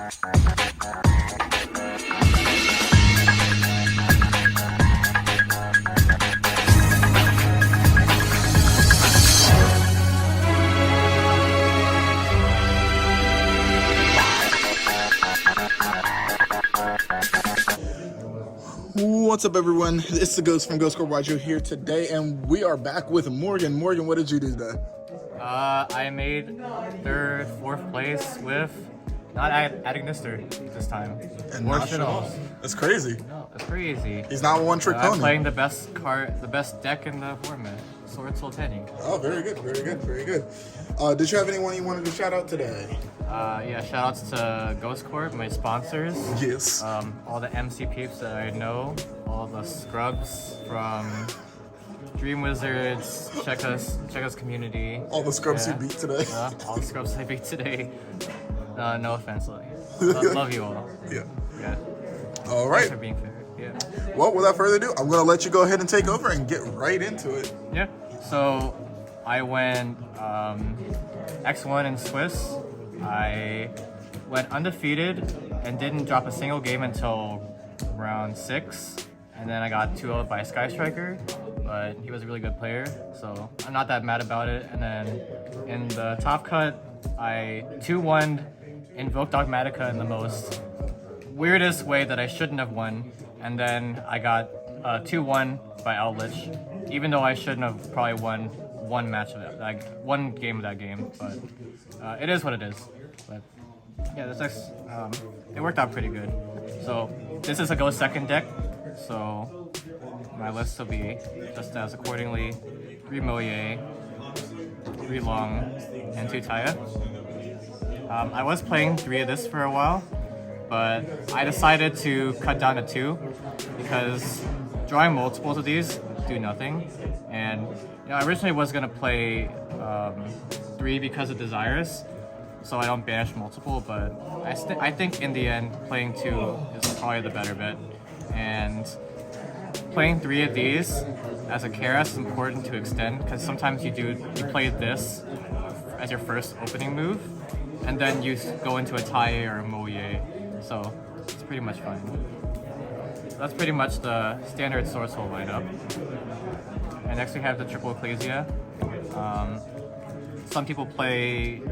What's up, everyone? It's the Ghost from Ghost Corp YuGiOH here today, and we are back with Morgan. Morgan, what did you do today? I made third, fourth place with not adding Nister this time. And not Chanel. That's crazy. No, that's crazy. He's not a one-trick pony. I'm playing the best deck in the format, SWORDSSOUL TENYI. Oh, very good, very good, very good. Did you have anyone you wanted to shout out today? Yeah, shoutouts to Ghost Corp, my sponsors. Yes. All the MC peeps that I know, all the scrubs from Dream Wizards, check us community. All the scrubs you beat today. All the scrubs I beat today. No offense, love you all. Yeah. Yeah. All right. Thanks for being fair. Yeah. Well, without further ado, I'm gonna let you go ahead and take over and get right into it. Yeah. So I went X1 in Swiss. I went undefeated and didn't drop a single game until round 6, and then I got 2-0 by Sky Striker, but he was a really good player, so I'm not that mad about it. And then in the top cut, I 2-1'd Invoked Dogmatica in the most weirdest way that I shouldn't have won, and then I got 2-1 by Outlich, even though I shouldn't have probably won one match of that, like one game of that game, but it is what it is. But yeah, this deck, it worked out pretty good. So this is a go second deck, so my list will be just as accordingly: 3 Moye, 3 Long, and 2 Taya. I was playing 3 of this for a while, but I decided to cut down to 2 because drawing multiples of these do nothing. And you know, I originally was gonna play 3 because of Desires, so I don't banish multiple, but I think in the end playing 2 is probably the better bet. And playing 3 of these as a Kara is important to extend, because sometimes you play this as your first opening move, and then you go into a Tae or a Moye, so it's pretty much fine. That's pretty much the standard SWORDSSOUL lineup. And next we have the triple Ecclesia. Some people play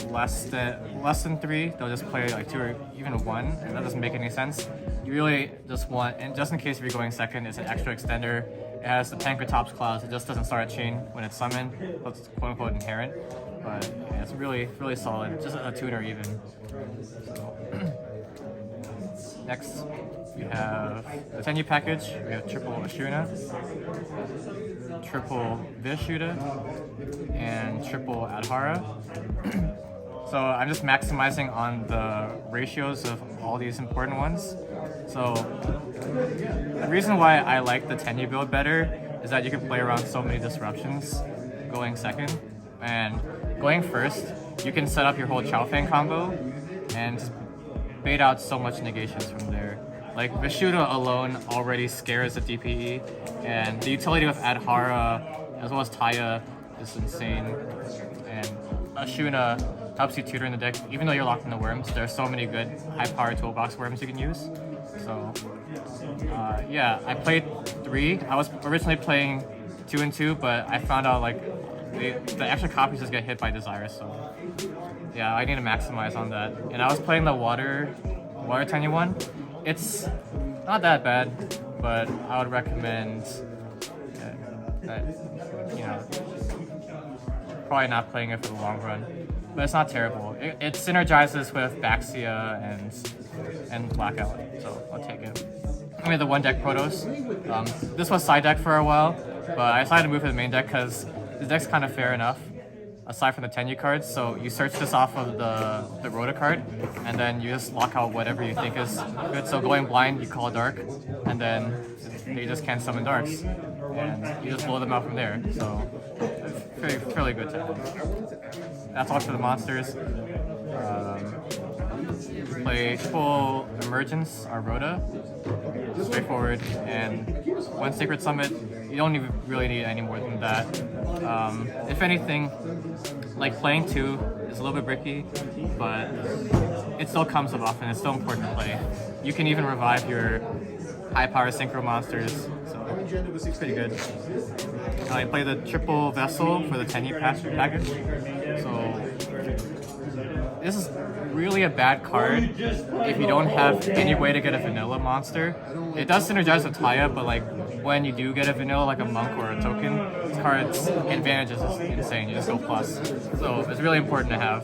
less than 3. They'll just play like 2 or even 1, and that doesn't make any sense. You really just want, and just in case if you're going second, it's an extra extender. It has the Pancratops clause. It just doesn't start a chain when it's summoned. It's quote unquote inherent, but yeah, it's really solid. Just a tuner even. So. Next, we have the TENYI package. We have triple Ashuna, triple Vishuddha, and triple Adhara. So I'm just maximizing on the ratios of all these important ones. So the reason why I like the TENYI build better is that you can play around so many disruptions going second. And going first, you can set up your whole Chaofeng combo and just bait out so much negations from there. Like Vishuddha alone already scares the DPE, and the utility of Adhara as well as Taya is insane. And Ashuna helps you tutor in the deck, even though you're locked in the worms. There are so many good high-powered toolbox worms you can use. So yeah, I played 3. I was originally playing 2 and 2, but I found out like the extra copies just get hit by Desire. So yeah, I need to maximize on that. And I was playing the water TENYI one. It's not that bad, but I would recommend that you know, probably not playing it for the long run. But it's not terrible. It synergizes with Baxia and Blackout, so I'll take it. I mean, the one deck Protoss. This was side deck for a while, but I decided to move to the main deck because the deck's kind of fair enough, aside from the TENYI cards. So you search this off of the Rhoda card, and then you just lock out whatever you think is good. So going blind, you call a Dark, and then they just can't summon Darks, and you just blow them out from there. So fairly good tech. That's all for the monsters. Play full Emergence, our Rhoda. Straightforward, and one Sacred Summit. You don't really need any more than that. If anything, like playing 2 It's a little bit bricky, but it still comes up often. It's still important to play. You can even revive your high power synchro monsters, so it's pretty good. I play the triple vessel for the TENYI package. So this is really a bad card if you don't have any way to get a vanilla monster. It does synergize with Taya, but like when you do get a vanilla like a monk or a token, this card's advantages is insane. You just go plus. So it's really important to have.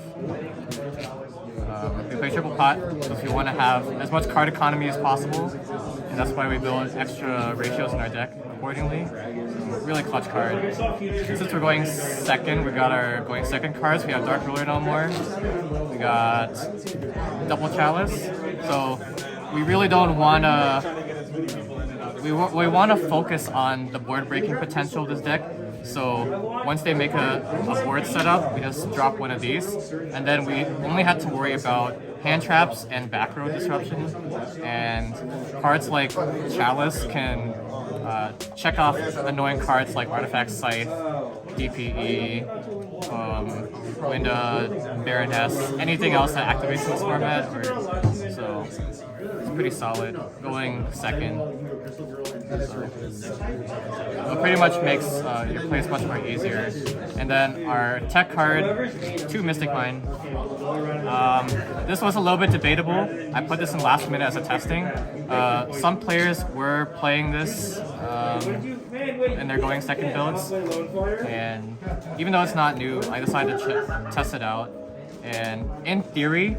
We play triple pot, so if you want to have as much card economy as possible, and that's why we build extra ratios in our deck accordingly. So really clutch card. Since we're going second, we got our going second cards. We have Dark Ruler no more. We got double Chalice. So we really don't want to. We want to focus on the board breaking potential of this deck. So once they make a board setup, we just drop one of these, and then we only had to worry about hand traps and back row disruption. And cards like Chalice can check off annoying cards like Artifact Scythe, DPE, Winda, Baroness, anything else that activates in this format. So it's pretty solid. Going second. So it pretty much makes your plays much more easier. And then our tech card, 2 Mystic Mine. This was a little bit debatable. I put this in last minute as a testing. Some players were playing this and they're going second builds. And even though it's not new, I decided to test it out. And in theory,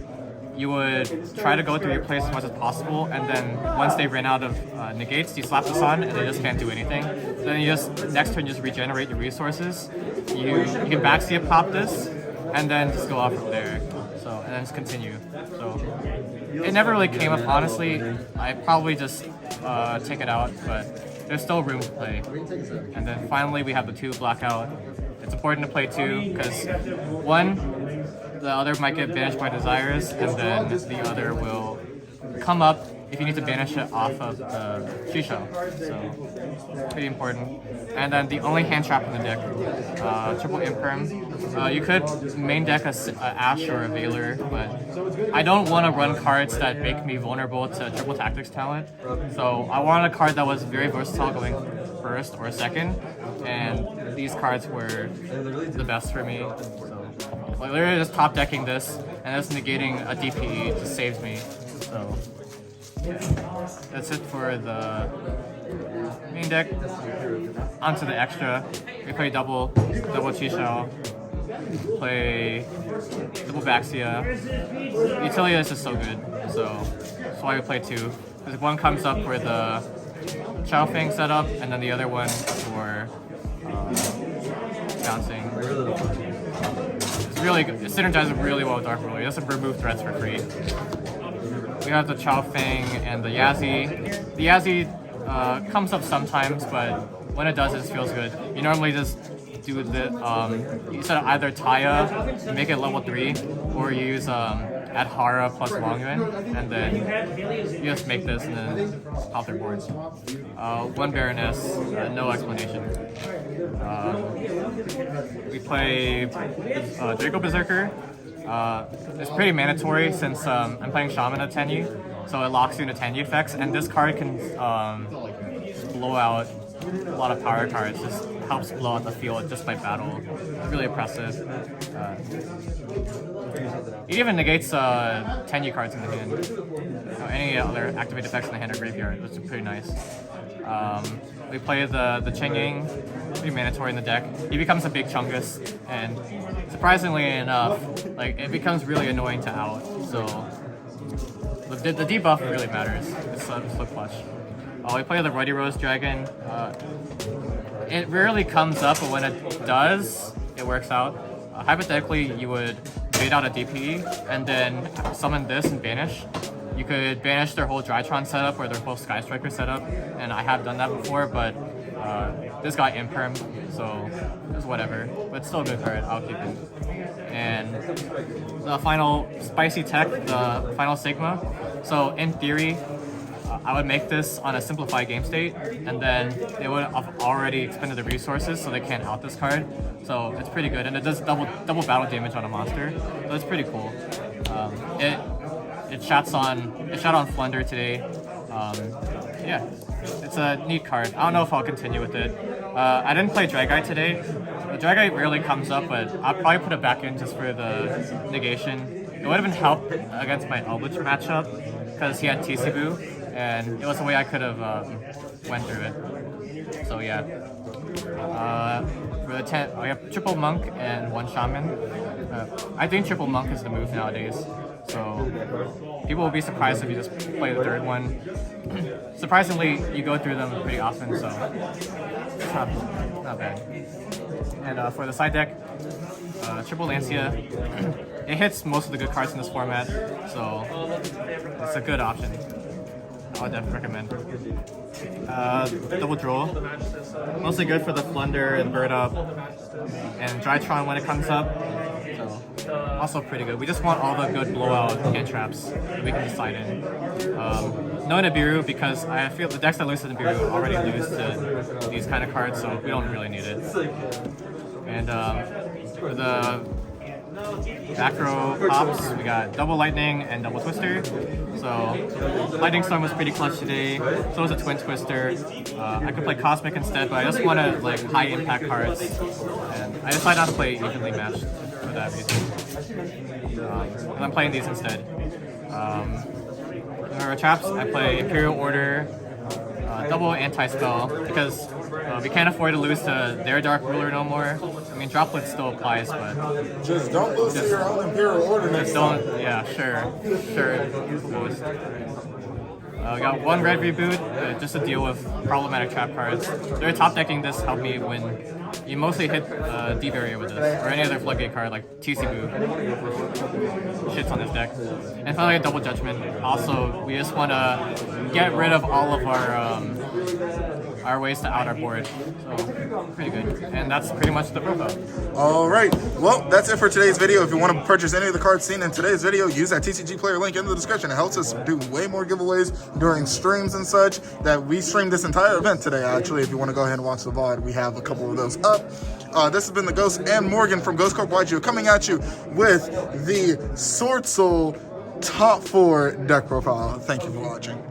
you would try to go through your plays as much as possible, and then once they ran out of negates, you slap this on and they just can't do anything. So then you just, next turn, just regenerate your resources. You can backseat pop this, and then just go off from there. So, and then just continue. So, it never really came up, honestly. I probably just take it out, but there's still room to play. And then finally, we have the 2 blackout. It's important to play 2, because 1, the other might get banished by Desires, and then the other will come up if you need to banish it off of the Shisha. So, pretty important. And then the only hand trap in the deck, triple Imperm. You could main deck a Ash or a Veiler, but I don't want to run cards that make me vulnerable to triple Tactics talent. So I wanted a card that was very versatile going first or second, and these cards were the best for me. So, like literally just top decking this and just negating a DPE just saves me. So yeah, that's it for the main deck. Onto the extra. We play double Chi-Shao. Play double Baxia. Utilia is just so good, so that's why we play 2. Because one comes up for the Chao Feng setup, and then the other one for bouncing. It's really good. It synergizes really well with Dark Ruler. It doesn't remove threats for free. We have the Chao Feng and the Yazi. The Yazi comes up sometimes, but when it does, it just feels good. You normally just do the you set either Taya, make it level 3, or you use Adhara plus Longyuan, and then you just make this and then pop their boards. 1 Baroness, no explanation. We play Draco Berserker. It's pretty mandatory since I'm playing Shaman at TENYI, so it locks you into TENYI effects, and this card can blow out a lot of power cards, just helps blow out the field just by battle. It's really impressive. It even negates TENYI cards in the hand. Any other activate effects in the hand or graveyard, which is pretty nice. We play the Chengying, pretty mandatory in the deck. He becomes a big Chungus, and surprisingly enough, like it becomes really annoying to out. So the debuff really matters. It's so clutch. We play the Ruddy Rose Dragon. It rarely comes up, but when it does, it works out. Hypothetically, you would bait out a DPE and then summon this and banish. You could banish their whole Drytron setup or their whole Sky Striker setup, and I have done that before, but this got Imperm, so it's whatever. But it's still a good card, I'll keep it. And the final spicy tech, the final Sigma. So in theory, I would make this on a simplified game state, and then they would have already expended the resources, so they can't out this card. So it's pretty good, and it does double battle damage on a monster, so it's pretty cool. It shot on Flunder today. Yeah, it's a neat card. I don't know if I'll continue with it. I didn't play Drageye today. The Drageye rarely comes up, but I'll probably put it back in just for the negation. It would have been help against my Eldritch matchup because he had TCBoo, and it was a way I could have went through it. So yeah. For the we have triple monk and one shaman. I think triple monk is the move nowadays. So people will be surprised if you just play the third one. Surprisingly, you go through them pretty often, so it's not bad. And for the side deck, triple Lancia. It hits most of the good cards in this format, so it's a good option. I would definitely recommend. Double Droll. Mostly good for the Flunder and Bird Up, and Drytron when it comes up. So also pretty good. We just want all the good blowout hand traps that we can decide in. No Nibiru, because I feel the decks that lose to Nibiru already lose to these kind of cards, so we don't really need it. And for the back row pops, we got double lightning and double twister. So lightning storm was pretty clutch today. So was a twin twister. I could play cosmic instead, but I just wanted like high impact cards, and I decided not to play evenly matched for that reason. And I'm playing these instead. For traps, I play Imperial Order, double anti-spell, because we can't afford to lose to their Dark Ruler no more. I mean, Droplet still applies, but just don't lose to your own Imperial Order next time. Yeah, sure. We got one red reboot, just to deal with problematic trap cards. They're top decking this helped me win. You mostly hit D barrier with this, or any other floodgate card like TCBoo, which shits on this deck. And finally, a double judgment. Also, we just want to get rid of all of our ways to out our board. So pretty good. And that's pretty much the profile. Alright, well that's it for today's video. If you want to purchase any of the cards seen in today's video, use that TCG player link in the description. It helps us do way more giveaways during streams and such. That we streamed this entire event today actually. If you want to go ahead and watch the VOD, we have a couple of those up. This has been the Ghost and Morgan from Ghost Corp YuGiOH coming at you with the SWORDSSOUL top 4 deck profile. Thank you for watching.